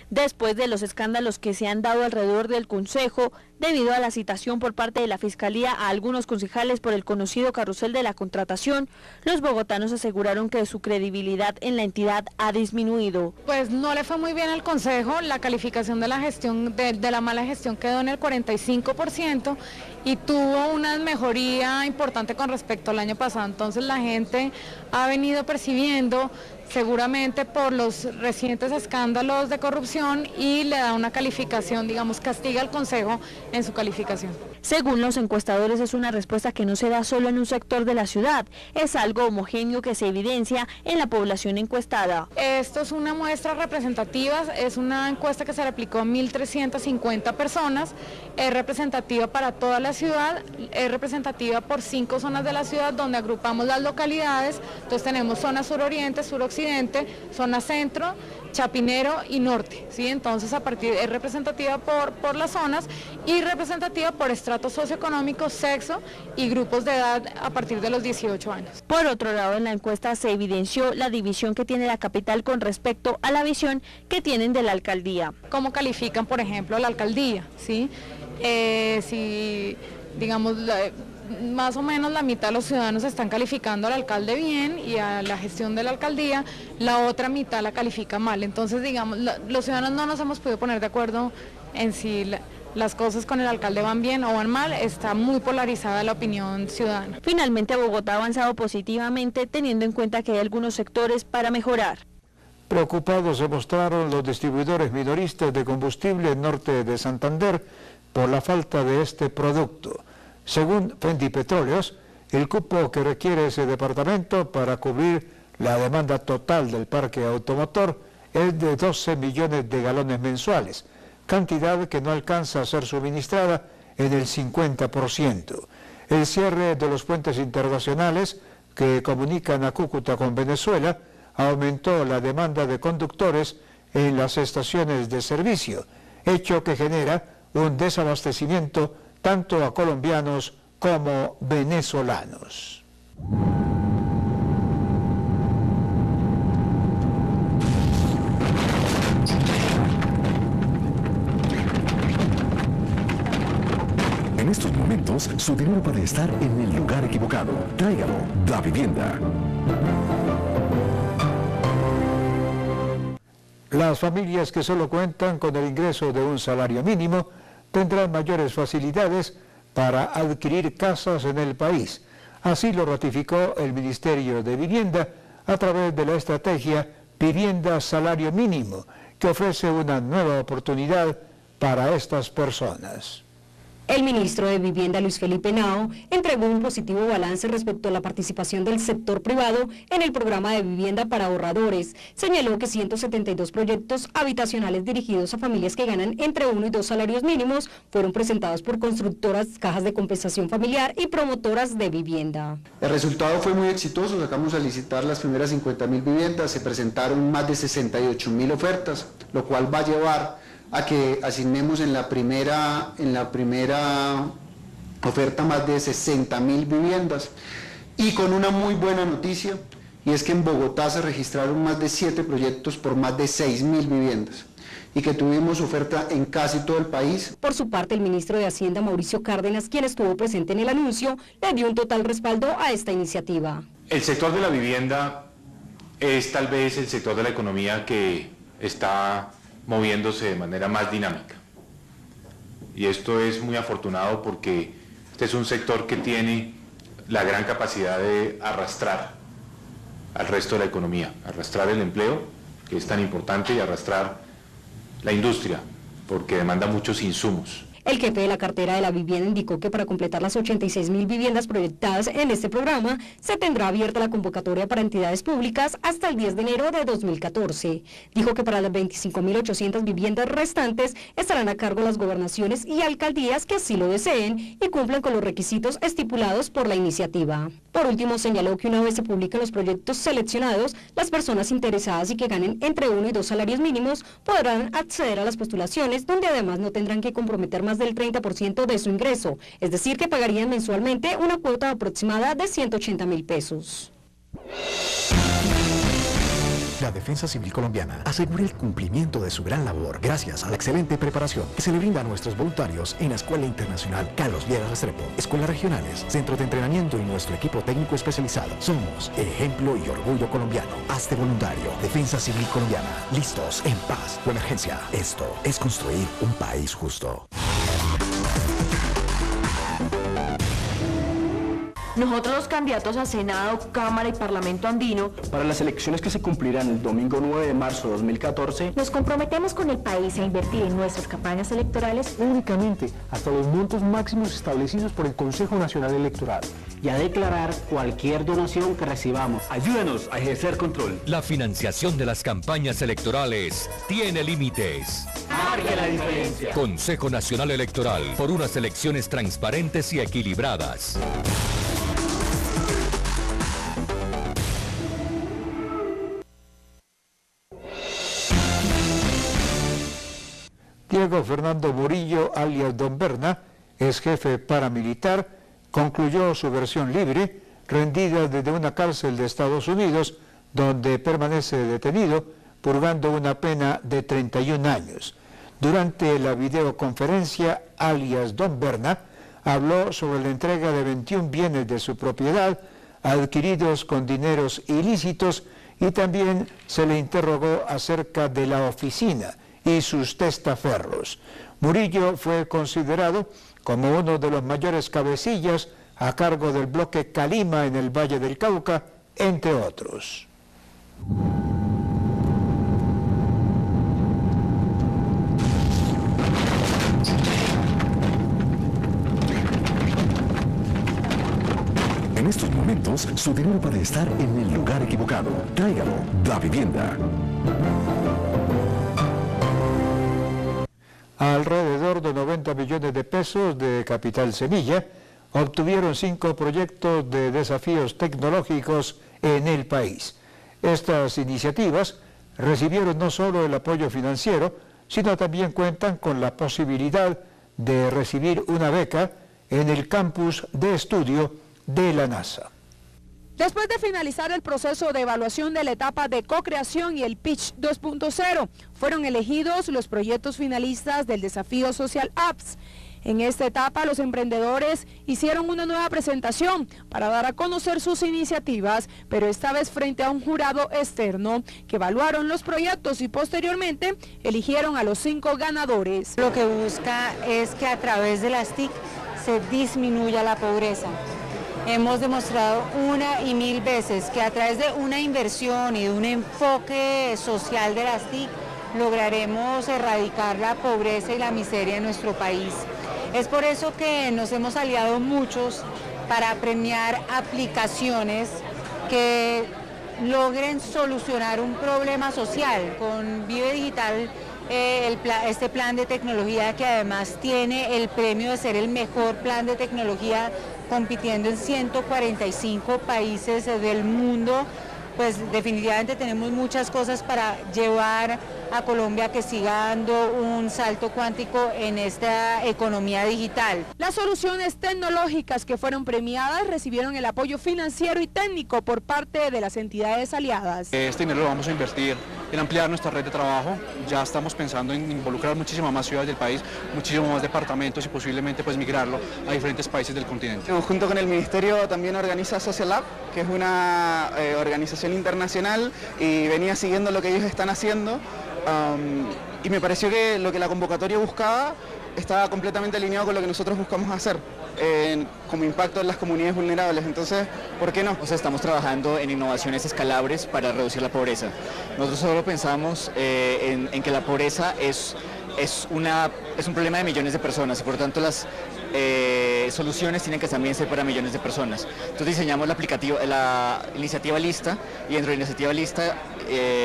Speaker 6: Después de los escándalos que se han dado alrededor del Consejo, debido a la citación por parte de la Fiscalía a algunos concejales por el conocido carrusel de la contratación, los bogotanos aseguraron que su credibilidad en la entidad ha disminuido.
Speaker 2: Pues no le fue muy bien al Consejo, la calificación de la gestión, de la mala gestión quedó en el 45% y tuvo una mejoría importante con respecto al año pasado. Entonces la gente ha venido percibiendo, seguramente por los recientes escándalos de corrupción, y le da una calificación, digamos, castiga al Consejo en su calificación.
Speaker 6: Según los encuestadores, es una respuesta que no se da solo en un sector de la ciudad, es algo homogéneo que se evidencia en la población encuestada.
Speaker 2: Esto es una muestra representativa, es una encuesta que se replicó a 1.350 personas, es representativa para toda la ciudad, es representativa por 5 zonas de la ciudad donde agrupamos las localidades. Entonces tenemos zona suroriente, suroccidente, zona centro, Chapinero y norte, ¿sí? Entonces es representativa por las zonas y representativa por estrato socioeconómico, sexo y grupos de edad a partir de los 18 años.
Speaker 6: Por otro lado, en la encuesta se evidenció la división que tiene la capital con respecto a la visión que tienen de la alcaldía.
Speaker 2: ¿Cómo califican, por ejemplo, la alcaldía? ¿Sí? Si, digamos, más o menos la mitad de los ciudadanos están calificando al alcalde bien y a la gestión de la alcaldía, la otra mitad la califica mal. Entonces, digamos, los ciudadanos no nos hemos podido poner de acuerdo en si las cosas con el alcalde van bien o van mal, está muy polarizada la opinión ciudadana.
Speaker 6: Finalmente, Bogotá ha avanzado positivamente, teniendo en cuenta que hay algunos sectores para mejorar.
Speaker 1: Preocupados se mostraron los distribuidores minoristas de combustible norte de Santander por la falta de este producto. Según Fendi Petróleos, el cupo que requiere ese departamento para cubrir la demanda total del parque automotor es de 12 millones de galones mensuales, cantidad que no alcanza a ser suministrada en el 50%. El cierre de los puentes internacionales que comunican a Cúcuta con Venezuela aumentó la demanda de conductores en las estaciones de servicio, hecho que genera un desabastecimiento tanto a colombianos como venezolanos.
Speaker 12: En estos momentos, su dinero puede estar en el lugar equivocado. Tráigalo, Da Vivienda.
Speaker 1: Las familias que solo cuentan con el ingreso de un salario mínimo tendrán mayores facilidades para adquirir casas en el país. Así lo ratificó el Ministerio de Vivienda a través de la estrategia Vivienda Salario Mínimo, que ofrece una nueva oportunidad para estas personas.
Speaker 3: El ministro de Vivienda, Luis Felipe Henao, entregó un positivo balance respecto a la participación del sector privado en el programa de vivienda para ahorradores. Señaló que 172 proyectos habitacionales dirigidos a familias que ganan entre 1 y 2 salarios mínimos fueron presentados por constructoras, cajas de compensación familiar y promotoras de vivienda.
Speaker 4: El resultado fue muy exitoso, sacamos a licitar las primeras 50.000 viviendas, se presentaron más de 68.000 ofertas, lo cual va a llevar a que asignemos en la primera oferta más de 60.000 viviendas, y con una muy buena noticia, y es que en Bogotá se registraron más de 7 proyectos por más de 6.000 viviendas. y que tuvimos oferta en casi todo el país.
Speaker 3: Por su parte, el ministro de Hacienda, Mauricio Cárdenas, quien estuvo presente en el anuncio, le dio un total respaldo a esta iniciativa.
Speaker 5: El sector de la vivienda es tal vez el sector de la economía que está moviéndose de manera más dinámica. Y esto es muy afortunado porque este es un sector que tiene la gran capacidad de arrastrar al resto de la economía, arrastrar el empleo, que es tan importante, y arrastrar la industria, porque demanda muchos insumos.
Speaker 3: El jefe de la cartera de la vivienda indicó que para completar las 86.000 viviendas proyectadas en este programa, se tendrá abierta la convocatoria para entidades públicas hasta el 10 de enero de 2014. Dijo que para las 25.800 viviendas restantes estarán a cargo las gobernaciones y alcaldías que así lo deseen y cumplan con los requisitos estipulados por la iniciativa. Por último, señaló que una vez se publiquen los proyectos seleccionados, las personas interesadas y que ganen entre 1 y 2 salarios mínimos podrán acceder a las postulaciones, donde además no tendrán que comprometer más del 30% de su ingreso, es decir, que pagarían mensualmente una cuota aproximada de 180.000 pesos.
Speaker 12: La Defensa Civil Colombiana asegura el cumplimiento de su gran labor gracias a la excelente preparación que se le brinda a nuestros voluntarios en la Escuela Internacional Carlos Lleras Restrepo, escuelas regionales, centros de entrenamiento y nuestro equipo técnico especializado. Somos ejemplo y orgullo colombiano. Hazte voluntario. Defensa Civil Colombiana. Listos en paz o emergencia. Esto es construir un país justo.
Speaker 7: Nosotros, los candidatos a Senado, Cámara y Parlamento andino,
Speaker 23: para las elecciones que se cumplirán el domingo 9 de marzo de 2014,
Speaker 7: nos comprometemos con el país a invertir en nuestras campañas electorales
Speaker 24: únicamente hasta los montos máximos establecidos por el Consejo Nacional Electoral
Speaker 25: y a declarar cualquier donación que recibamos.
Speaker 26: Ayúdenos a ejercer control. La financiación de las campañas electorales tiene límites.
Speaker 7: Marque la diferencia.
Speaker 26: Consejo Nacional Electoral, por unas elecciones transparentes y equilibradas.
Speaker 1: Diego Fernando Murillo, alias Don Berna, ex jefe paramilitar, concluyó su versión libre, rendida desde una cárcel de Estados Unidos, donde permanece detenido, purgando una pena de 31 años. Durante la videoconferencia, alias Don Berna habló sobre la entrega de 21 bienes de su propiedad, adquiridos con dineros ilícitos, y también se le interrogó acerca de la oficina y sus testaferros. Murillo fue considerado como uno de los mayores cabecillas a cargo del bloque Calima en el Valle del Cauca, entre otros.
Speaker 12: En estos momentos, su dinero puede estar en el lugar equivocado. Tráigalo, Da Vivienda.
Speaker 1: Alrededor de 90 millones de pesos de capital semilla obtuvieron 5 proyectos de desafíos tecnológicos en el país. Estas iniciativas recibieron no solo el apoyo financiero, sino también cuentan con la posibilidad de recibir una beca en el campus de estudio de la NASA.
Speaker 27: Después de finalizar el proceso de evaluación de la etapa de co-creación y el Pitch 2.0, fueron elegidos los proyectos finalistas del desafío Social Apps. En esta etapa, los emprendedores hicieron una nueva presentación para dar a conocer sus iniciativas, pero esta vez frente a un jurado externo que evaluaron los proyectos y posteriormente eligieron a los 5 ganadores.
Speaker 28: Lo que busca es que a través de las TIC se disminuya la pobreza. Hemos demostrado una y mil veces que a través de una inversión y de un enfoque social de las TIC lograremos erradicar la pobreza y la miseria en nuestro país. Es por eso que nos hemos aliado muchos para premiar aplicaciones que logren solucionar un problema social. Con Vive Digital, este plan de tecnología que además tiene el premio de ser el mejor plan de tecnología compitiendo en 145 países del mundo, pues definitivamente tenemos muchas cosas para llevar a Colombia que siga dando un salto cuántico en esta economía digital.
Speaker 27: Las soluciones tecnológicas que fueron premiadas recibieron el apoyo financiero y técnico por parte de las entidades aliadas.
Speaker 29: Este dinero lo vamos a invertir
Speaker 9: en ampliar nuestra red de trabajo. Ya estamos pensando en involucrar muchísimas más ciudades del país, muchísimos más departamentos y posiblemente pues migrarlo a diferentes países del continente.
Speaker 10: Junto con el Ministerio también organiza Social Lab, que es una organización internacional, y venía siguiendo lo que ellos están haciendo, y me pareció que lo que la convocatoria buscaba estaba completamente alineado con lo que nosotros buscamos hacer, como impacto en las comunidades vulnerables. Entonces, ¿por qué no?
Speaker 11: O sea, estamos trabajando en innovaciones escalables para reducir la pobreza. Nosotros solo pensamos en que la pobreza es un problema de millones de personas y por tanto las soluciones tienen que también ser para millones de personas. Entonces diseñamos la iniciativa Lista, y dentro de la iniciativa Lista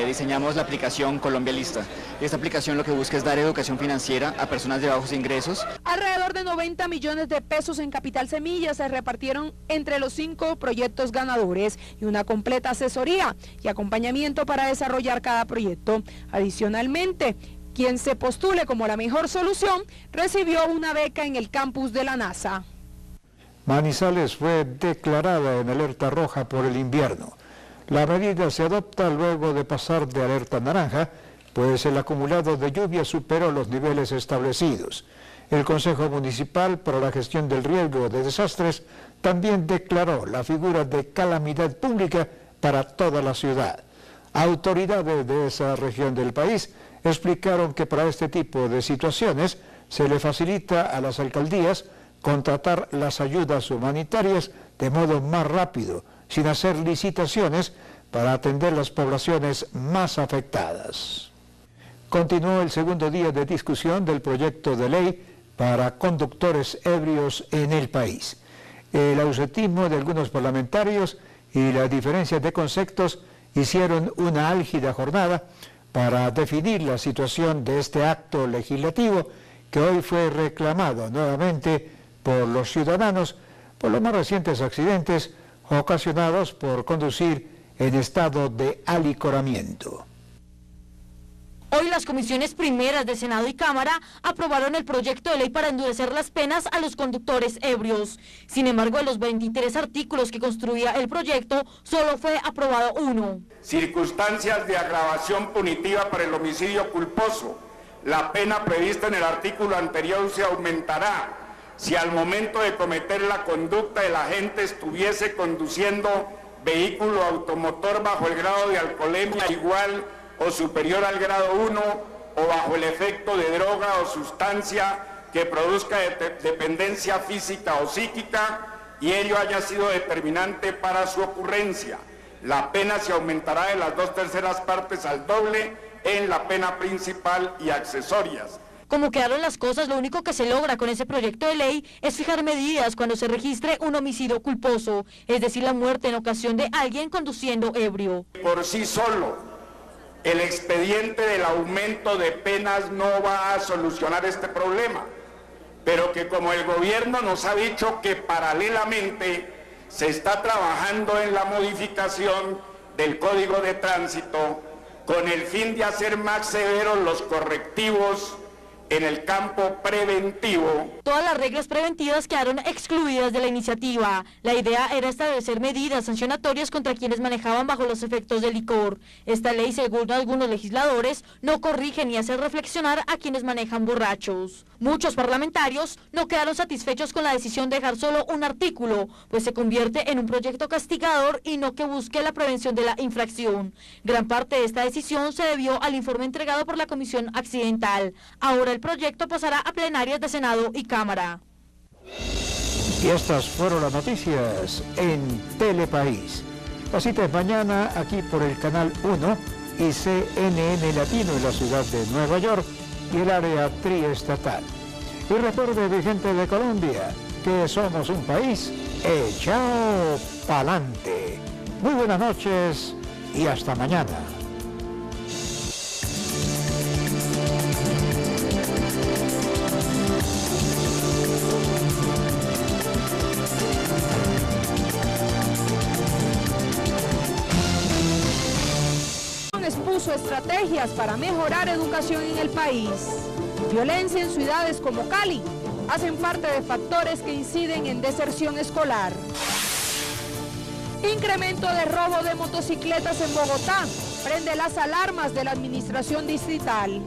Speaker 11: diseñamos la aplicación Colombia Lista. Y esta aplicación lo que busca es dar educación financiera a personas de bajos ingresos.
Speaker 27: Alrededor de 90 millones de pesos en capital semilla se repartieron entre los 5 proyectos ganadores y una completa asesoría y acompañamiento para desarrollar cada proyecto. Adicionalmente, quien se postule como la mejor solución recibió una beca en el campus de la NASA.
Speaker 1: Manizales fue declarada en alerta roja por el invierno. La medida se adopta luego de pasar de alerta naranja, pues el acumulado de lluvia superó los niveles establecidos. El Consejo Municipal para la Gestión del Riesgo de Desastres también declaró la figura de calamidad pública para toda la ciudad. Autoridades de esa región del país explicaron que para este tipo de situaciones se le facilita a las alcaldías contratar las ayudas humanitarias de modo más rápido, sin hacer licitaciones para atender las poblaciones más afectadas. Continuó el segundo día de discusión del proyecto de ley para conductores ebrios en el país. El ausentismo de algunos parlamentarios y la diferencia de conceptos hicieron una álgida jornada para definir la situación de este acto legislativo que hoy fue reclamado nuevamente por los ciudadanos por los más recientes accidentes ocasionados por conducir en estado de alicoramiento.
Speaker 8: Hoy las comisiones primeras de Senado y Cámara aprobaron el proyecto de ley para endurecer las penas a los conductores ebrios. Sin embargo, de los 23 artículos que construía el proyecto, solo fue aprobado uno.
Speaker 13: Circunstancias de agravación punitiva para el homicidio culposo. La pena prevista en el artículo anterior se aumentará si al momento de cometer la conducta el agente estuviese conduciendo vehículo automotor bajo el grado de alcoholemia igual o superior al grado 1 o bajo el efecto de droga o sustancia que produzca dependencia física o psíquica y ello haya sido determinante para su ocurrencia. La pena se aumentará de las 2/3 partes al doble en la pena principal y accesorias.
Speaker 8: Como quedaron las cosas, lo único que se logra con ese proyecto de ley es fijar medidas cuando se registre un homicidio culposo, es decir, la muerte en ocasión de alguien conduciendo ebrio.
Speaker 13: Por sí solo, el expediente del aumento de penas no va a solucionar este problema, pero que como el gobierno nos ha dicho que paralelamente se está trabajando en la modificación del Código de Tránsito con el fin de hacer más severos los correctivos en el campo preventivo.
Speaker 8: Todas las reglas preventivas quedaron excluidas de la iniciativa. La idea era establecer medidas sancionatorias contra quienes manejaban bajo los efectos del licor. Esta ley, según algunos legisladores, no corrige ni hace reflexionar a quienes manejan borrachos. Muchos parlamentarios no quedaron satisfechos con la decisión de dejar solo un artículo, pues se convierte en un proyecto castigador y no que busque la prevención de la infracción. Gran parte de esta decisión se debió al informe entregado por la Comisión Accidental. Ahora el proyecto pasará a plenarias de Senado y Cámara.
Speaker 1: Y estas fueron las noticias en Telepaís. La cita es mañana aquí por el Canal 1 y CNN Latino en la ciudad de Nueva York y el área triestatal. Y recuerde, mi gente de Colombia, que somos un país echado pa'lante. Muy buenas noches y hasta mañana.
Speaker 27: Expuso estrategias para mejorar educación en el país. Violencia en ciudades como Cali hacen parte de factores que inciden en deserción escolar. Incremento de robo de motocicletas en Bogotá prende las alarmas de la administración distrital.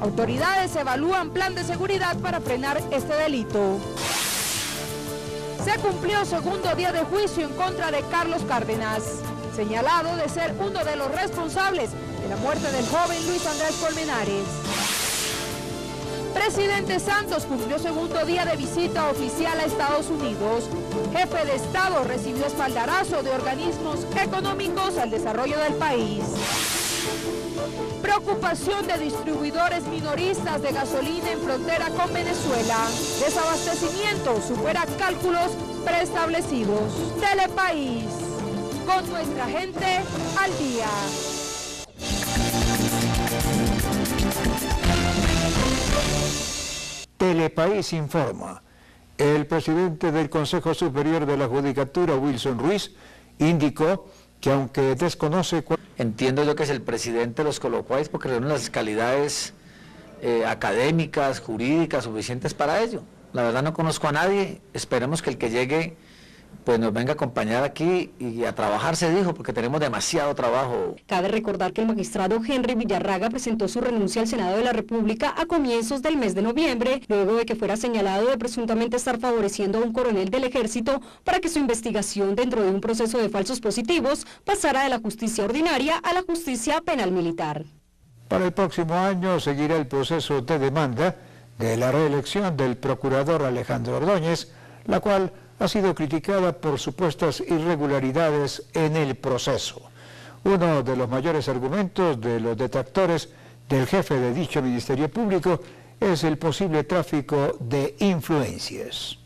Speaker 27: Autoridades evalúan plan de seguridad para frenar este delito. Se cumplió segundo día de juicio en contra de Carlos Cárdenas, señalado de ser uno de los responsables de la muerte del joven Luis Andrés Colmenares. Presidente Santos cumplió segundo día de visita oficial a Estados Unidos. Jefe de Estado recibió espaldarazo de organismos económicos al desarrollo del país. Preocupación de distribuidores minoristas de gasolina en frontera con Venezuela. Desabastecimiento supera cálculos preestablecidos. Telepaís, con nuestra gente al día.
Speaker 1: Telepaís informa. El presidente del Consejo Superior de la Judicatura, Wilson Ruiz, indicó que aunque desconoce...
Speaker 14: Entiendo yo que es el presidente los colocó ahí porque reúnen las calidades académicas, jurídicas suficientes para ello. La verdad no conozco a nadie, esperemos que el que llegue pues nos venga a acompañar aquí y a trabajar, se dijo, porque tenemos demasiado trabajo.
Speaker 3: Cabe recordar que el magistrado Henry Villarraga presentó su renuncia al Senado de la República a comienzos del mes de noviembre, luego de que fuera señalado de presuntamente estar favoreciendo a un coronel del ejército para que su investigación dentro de un proceso de falsos positivos pasara de la justicia ordinaria a la justicia penal militar.
Speaker 1: Para el próximo año seguirá el proceso de demanda de la reelección del procurador Alejandro Ordóñez, la cual ha sido criticada por supuestas irregularidades en el proceso. Uno de los mayores argumentos de los detractores del jefe de dicho Ministerio Público es el posible tráfico de influencias.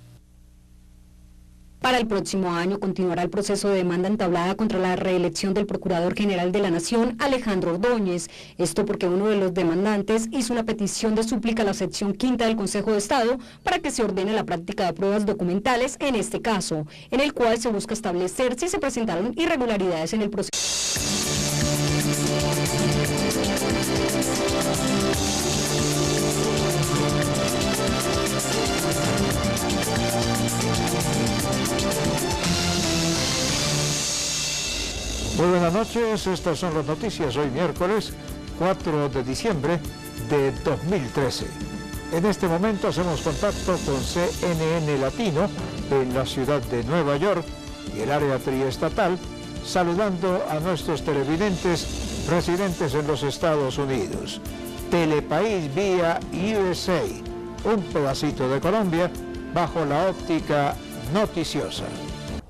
Speaker 3: Para el próximo año continuará el proceso de demanda entablada contra la reelección del Procurador General de la Nación, Alejandro Ordóñez. Esto porque uno de los demandantes hizo una petición de súplica a la sección quinta del Consejo de Estado para que se ordene la práctica de pruebas documentales en este caso, en el cual se busca establecer si se presentaron irregularidades en el proceso.
Speaker 1: Muy buenas noches, estas son las noticias hoy miércoles 4 de diciembre de 2013. En este momento hacemos contacto con CNN Latino en la ciudad de Nueva York y el área triestatal, saludando a nuestros televidentes residentes en los Estados Unidos. Telepaís vía USA, un pedacito de Colombia bajo la óptica noticiosa.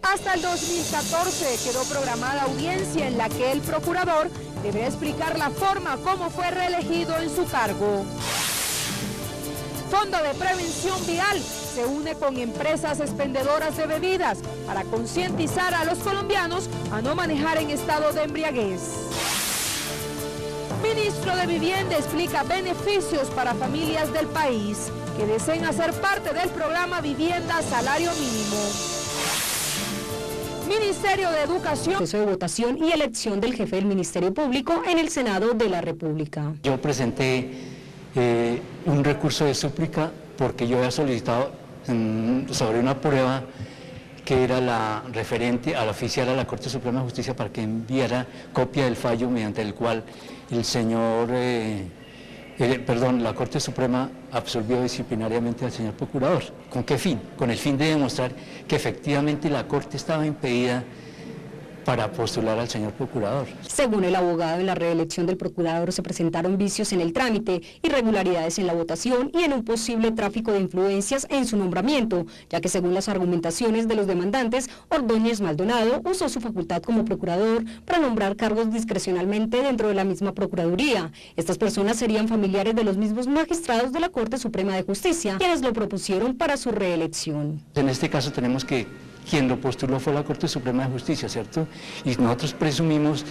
Speaker 27: Hasta el 2014 quedó programada audiencia en la que el procurador deberá explicar la forma como fue reelegido en su cargo. Fondo de Prevención Vial se une con empresas expendedoras de bebidas para concientizar a los colombianos a no manejar en estado de embriaguez. Ministro de Vivienda explica beneficios para familias del país que deseen hacer parte del programa Vivienda Salario Mínimo. Ministerio de Educación.
Speaker 3: Proceso de votación y elección del jefe del Ministerio Público en el Senado de la República.
Speaker 15: Yo presenté un recurso de súplica porque yo había solicitado sobre una prueba que era la referente al oficial a la Corte Suprema de Justicia para que enviara copia del fallo mediante el cual el señor, la Corte Suprema absolvió disciplinariamente al señor procurador. ¿Con qué fin? Con el fin de demostrar que efectivamente la Corte estaba impedida para postular al señor procurador.
Speaker 3: Según el abogado, en la reelección del procurador se presentaron vicios en el trámite, irregularidades en la votación y en un posible tráfico de influencias en su nombramiento, ya que según las argumentaciones de los demandantes, Ordóñez Maldonado usó su facultad como procurador para nombrar cargos discrecionalmente dentro de la misma procuraduría. Estas personas serían familiares de los mismos magistrados de la Corte Suprema de Justicia, quienes lo propusieron para su reelección.
Speaker 15: En este caso tenemos que quien lo postuló fue la Corte Suprema de Justicia, ¿cierto? Y nosotros presumimos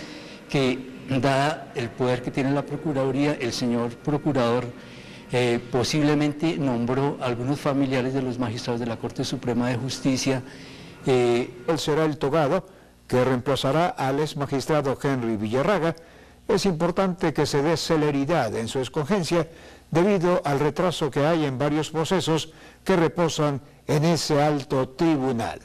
Speaker 15: que, dada el poder que tiene la Procuraduría, el señor procurador posiblemente nombró a algunos familiares de los magistrados de la Corte Suprema de Justicia.
Speaker 1: Él será el togado que reemplazará al ex magistrado Henry Villarraga. Es importante que se dé celeridad en su escogencia debido al retraso que hay en varios procesos que reposan en ese alto tribunal.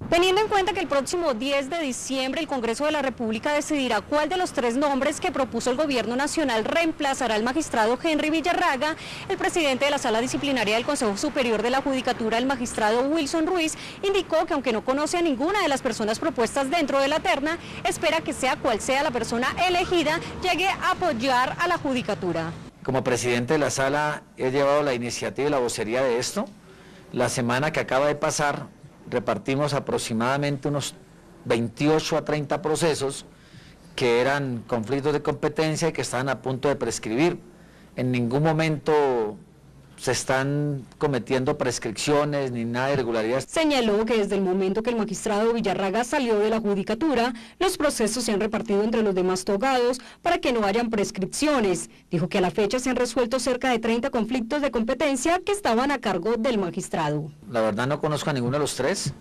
Speaker 3: Teniendo en cuenta que el próximo 10 de diciembre el Congreso de la República decidirá cuál de los 3 nombres que propuso el Gobierno Nacional reemplazará al magistrado Henry Villarraga, el presidente de la Sala Disciplinaria del Consejo Superior de la Judicatura, el magistrado Wilson Ruiz, indicó que aunque no conoce a ninguna de las personas propuestas dentro de la terna, espera que sea cual sea la persona elegida, llegue a apoyar a la Judicatura.
Speaker 14: Como presidente de la Sala he llevado la iniciativa y la vocería de esto. La semana que acaba de pasar repartimos aproximadamente unos 28 a 30 procesos que eran conflictos de competencia y que estaban a punto de prescribir. En ningún momento se están cometiendo prescripciones ni nada de irregularidades.
Speaker 3: Señaló que desde el momento que el magistrado Villarraga salió de la judicatura, los procesos se han repartido entre los demás togados para que no hayan prescripciones. Dijo que a la fecha se han resuelto cerca de 30 conflictos de competencia que estaban a cargo del magistrado.
Speaker 14: La verdad no conozco a ninguno de los 3.